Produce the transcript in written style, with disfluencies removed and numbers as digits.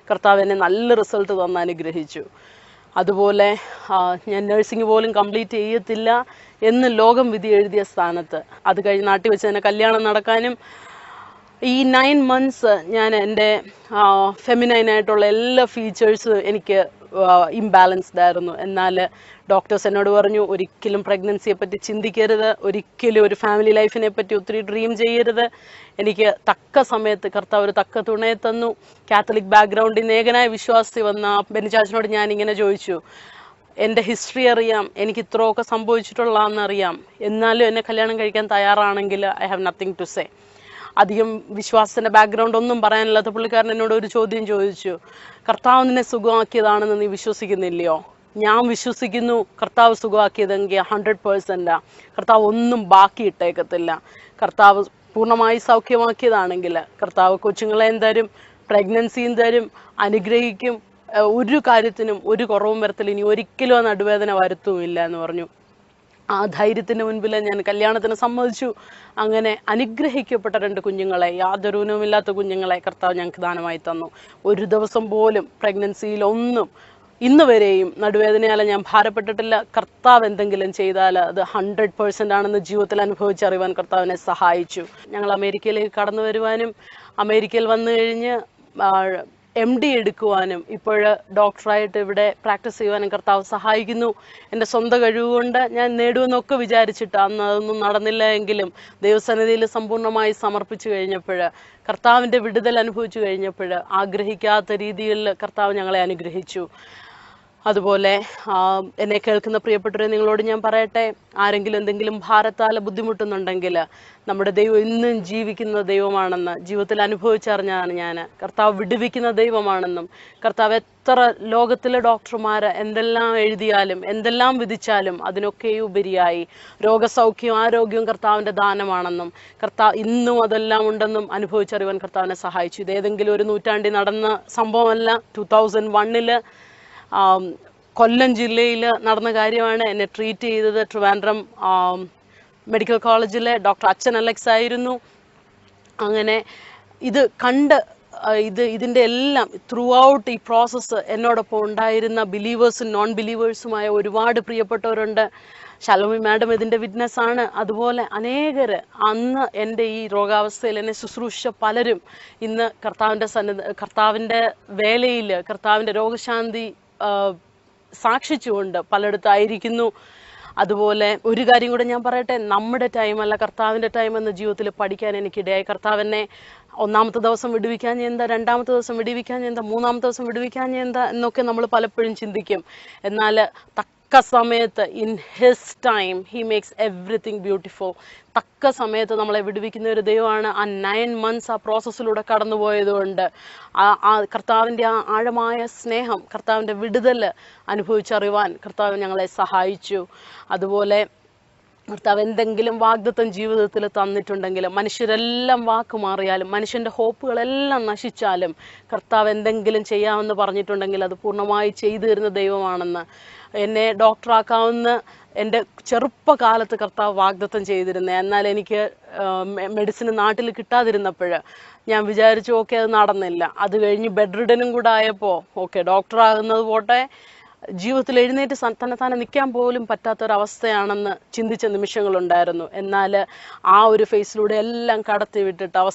കർത്താവ് എന്നെ നല്ല റിസൾട്ട് തന്ന് അനുഗ്രഹിച്ചു. അതുപോലെ ഞാൻ നഴ്സിംഗ് പോലും കംപ്ലീറ്റ് ചെയ്യത്തില്ല എന്ന് ലോകം വിധി എഴുതിയ സ്ഥാനത്ത് അത് കഴിഞ്ഞ് നാട്ടിൽ വെച്ച് തന്നെ കല്യാണം നടക്കാനും ഈ 9 months ഞാൻ എൻ്റെ ഫെമിനൈനായിട്ടുള്ള എല്ലാ ഫീച്ചേഴ്സും എനിക്ക് ഇംബാലൻസ്ഡ് ആയിരുന്നു. എന്നാൽ ഡോക്ടേഴ്സ് എന്നോട് പറഞ്ഞു, ഒരിക്കലും പ്രഗ്നൻസിയെ പറ്റി ചിന്തിക്കരുത്, ഒരിക്കലും ഒരു ഫാമിലി ലൈഫിനെ പറ്റി ഒത്തിരി ഡ്രീം ചെയ്യരുത്. എനിക്ക് തക്ക സമയത്ത് കർത്താവ് ഒരു തക്ക തുണയെ തന്നു. കാത്തലിക് ബാക്ക്ഗ്രൗണ്ടിൽ നിന്ന് ഏകനായ വിശ്വാസി വന്ന ബെന്നിച്ചാച്ചനോട് ഞാൻ ഇങ്ങനെ ചോദിച്ചു, എൻ്റെ ഹിസ്റ്ററി അറിയാം, എനിക്ക് ഇത്രയൊക്കെ സംഭവിച്ചിട്ടുള്ളതെന്നറിയാം, എന്നാലും എന്നെ കല്യാണം കഴിക്കാൻ തയ്യാറാണെങ്കിൽ I have nothing to say. അധികം വിശ്വാസത്തിൻ്റെ ബാക്ക്ഗ്രൗണ്ട് ഒന്നും പറയാനില്ലാത്ത പുള്ളിക്കാരൻ എന്നോട് ഒരു ചോദ്യം ചോദിച്ചു, കർത്താവ് നിന്നെ സുഖമാക്കിയതാണെന്ന് നീ വിശ്വസിക്കുന്നില്ലയോ? ഞാൻ വിശ്വസിക്കുന്നു, കർത്താവ് സുഖമാക്കിയതെങ്കിൽ 100%. കർത്താവ് ഒന്നും ബാക്കി ഇട്ടേക്കത്തില്ല. കർത്താവ് പൂർണ്ണമായി സൗഖ്യമാക്കിയതാണെങ്കിൽ കർത്താവ് കൊച്ചുങ്ങളെയും തരും, പ്രഗ്നൻസിയും തരും, അനുഗ്രഹിക്കും. ഒരു കാര്യത്തിനും ഒരു കുറവും വരത്തില്ല, ഇനി ഒരിക്കലും ആ നടുവേദന വരുത്തുമില്ല എന്ന് പറഞ്ഞു. ആ ധൈര്യത്തിന് മുൻപിൽ ഞാൻ കല്യാണത്തിന് സമ്മതിച്ചു. അങ്ങനെ അനുഗ്രഹിക്കപ്പെട്ട 2 കുഞ്ഞുങ്ങളെ, യാതൊരു ഊനവുമില്ലാത്ത കുഞ്ഞുങ്ങളെ കർത്താവ് ഞങ്ങൾക്ക് ദാനമായി തന്നു. ഒരു ദിവസം പോലും പ്രഗ്നൻസിയിലൊന്നും ഇന്ന് വരെയും നടുവേദനയാൽ ഞാൻ ഭാരപ്പെട്ടിട്ടില്ല. കർത്താവ് എന്തെങ്കിലും ചെയ്താൽ അത് 100% ആണെന്ന് ജീവിതത്തിൽ അനുഭവിച്ചറിയുവാൻ കർത്താവിനെ സഹായിച്ചു. ഞങ്ങൾ അമേരിക്കയിലേക്ക് കടന്നു വരുവാനും അമേരിക്കയിൽ വന്നു കഴിഞ്ഞ് MD എടുക്കുവാനും ഇപ്പോൾ ഡോക്ടറായിട്ട് ഇവിടെ പ്രാക്ടീസ് ചെയ്യുവാനും കർത്താവ് സഹായിക്കുന്നു. എൻ്റെ സ്വന്തം കഴിവുകൊണ്ട് ഞാൻ നേടുമെന്നൊക്കെ വിചാരിച്ചിട്ട് അന്ന് അതൊന്നും നടന്നില്ല എങ്കിലും ദൈവസന്നിധിയിൽ സമ്പൂർണ്ണമായി സമർപ്പിച്ചു കഴിഞ്ഞപ്പോൾ, കർത്താവിൻ്റെ വിടുതൽ അനുഭവിച്ചു കഴിഞ്ഞപ്പോൾ ആഗ്രഹിക്കാത്ത രീതിയിൽ കർത്താവ് ഞങ്ങളെ അനുഗ്രഹിച്ചു. അതുപോലെ എന്നെ കേൾക്കുന്ന പ്രിയപ്പെട്ടവരെ, നിങ്ങളോട് ഞാൻ പറയട്ടെ, ആരെങ്കിലും എന്തെങ്കിലും ഭാരത്താൽ ബുദ്ധിമുട്ടുന്നുണ്ടെങ്കിൽ നമ്മുടെ ദൈവം ഇന്നും ജീവിക്കുന്ന ദൈവമാണെന്ന് ജീവിതത്തിൽ അനുഭവിച്ചറിഞ്ഞാണ് ഞാൻ. കർത്താവ് വിടുവിക്കുന്ന ദൈവമാണെന്നും കർത്താവ് എത്ര ലോകത്തിലെ ഡോക്ടർമാർ എന്തെല്ലാം എഴുതിയാലും എന്തെല്ലാം വിധിച്ചാലും അതിനൊക്കെ ഉപരിയായി രോഗസൗഖ്യവും ആരോഗ്യവും കർത്താവിൻ്റെ ദാനമാണെന്നും കർത്താവ് ഇന്നും അതെല്ലാം ഉണ്ടെന്നും അനുഭവിച്ചറിയുവാൻ കർത്താവിനെ സഹായിച്ചു. ഇതേതെങ്കിലും ഒരു നൂറ്റാണ്ടിൽ നടന്ന സംഭവമല്ല. 2001 കൊല്ലം ജില്ലയിൽ നടന്ന കാര്യമാണ്. എന്നെ ട്രീറ്റ് ചെയ്തത് ട്രിവാൻഡ്രം മെഡിക്കൽ കോളേജിലെ ഡോക്ടർ അച്ഛൻ അലക്സ് ആയിരുന്നു. അങ്ങനെ ഇത് കണ്ട് ഇതിൻ്റെ എല്ലാം ത്രൂ ഔട്ട് ഈ പ്രോസസ്സ് എന്നോടൊപ്പം ഉണ്ടായിരുന്ന ബിലീവേഴ്സും നോൺ ബിലീവേഴ്സുമായ ഒരുപാട് പ്രിയപ്പെട്ടവരുണ്ട്. ശലോമി മാഡം ഇതിൻ്റെ വിറ്റ്നസ് ആണ്. അതുപോലെ അനേകർ അന്ന് എൻ്റെ ഈ രോഗാവസ്ഥയിൽ എന്നെ ശുശ്രൂഷിച്ച പലരും ഇന്ന് കർത്താവിൻ്റെ വേലയിൽ കർത്താവിൻ്റെ രോഗശാന്തി സാക്ഷിച്ചുകൊണ്ട് പലയിടത്തായിരിക്കുന്നു. അതുപോലെ ഒരു കാര്യം കൂടെ ഞാൻ പറയട്ടെ, നമ്മുടെ ടൈമല്ല കർത്താവിൻ്റെ ടൈം എന്ന ജീവിതത്തിൽ പഠിക്കാൻ എനിക്കിടയായി. കർത്താവിനെ 1-ാമത്തെ ദിവസം വിടുവിക്കാൻ എന്താ, 2-ാമത്തെ ദിവസം വിടുവിക്കാൻ എന്താ, 3-ാമത്തെ ദിവസം വിടുവിക്കാൻ എന്താ എന്നൊക്കെ നമ്മൾ പലപ്പോഴും ചിന്തിക്കും. എന്നാൽ തക്ക സമയത്ത് in his time he makes everything beautiful. തക്ക സമയത്ത് നമ്മളെ വിടുവിക്കുന്ന ഒരു ദൈവമാണ്. ആ 9 months ആ പ്രോസസ്സിലൂടെ കടന്നുപോയതുകൊണ്ട് ആ കർത്താവിൻ്റെ ആ ആഴമായ സ്നേഹം, കർത്താവിൻ്റെ വിടുതൽ അനുഭവിച്ചറിയുവാൻ കർത്താവ് ഞങ്ങളെ സഹായിച്ചു. അതുപോലെ കർത്താവ് എന്തെങ്കിലും വാഗ്ദത്തം ജീവിതത്തിൽ തന്നിട്ടുണ്ടെങ്കിൽ, മനുഷ്യരെല്ലാം വാക്ക് മാറിയാലും മനുഷ്യൻ്റെ ഹോപ്പുകളെല്ലാം നശിച്ചാലും കർത്താവ് എന്തെങ്കിലും ചെയ്യാമെന്ന് പറഞ്ഞിട്ടുണ്ടെങ്കിൽ അത് പൂർണ്ണമായി ചെയ്തു തരുന്ന ദൈവമാണെന്ന് എന്നെ ഡോക്ടറാക്കാവുന്ന എൻ്റെ ചെറുപ്പകാലത്ത് കർത്താവ് വാഗ്ദത്തം ചെയ്തിരുന്നത്. എന്നാൽ എനിക്ക് മെഡിസിൻ നാട്ടിൽ കിട്ടാതിരുന്നപ്പോൾ ഞാൻ വിചാരിച്ചു ഓക്കെ അത് നടന്നില്ല. അത് കഴിഞ്ഞ് ബെഡ് റിഡനും കൂടെ ആയപ്പോൾ ഓക്കെ ഡോക്ടറാകുന്നത് പോട്ടെ, ജീവിതത്തിൽ എഴുന്നേറ്റ് തന്നെ നിൽക്കാൻ പോലും പറ്റാത്തൊരവസ്ഥയാണെന്ന് ചിന്തിച്ച നിമിഷങ്ങളുണ്ടായിരുന്നു. എന്നാൽ ആ ഒരു ഫേസിലൂടെ എല്ലാം കടത്തി വിട്ടിട്ട്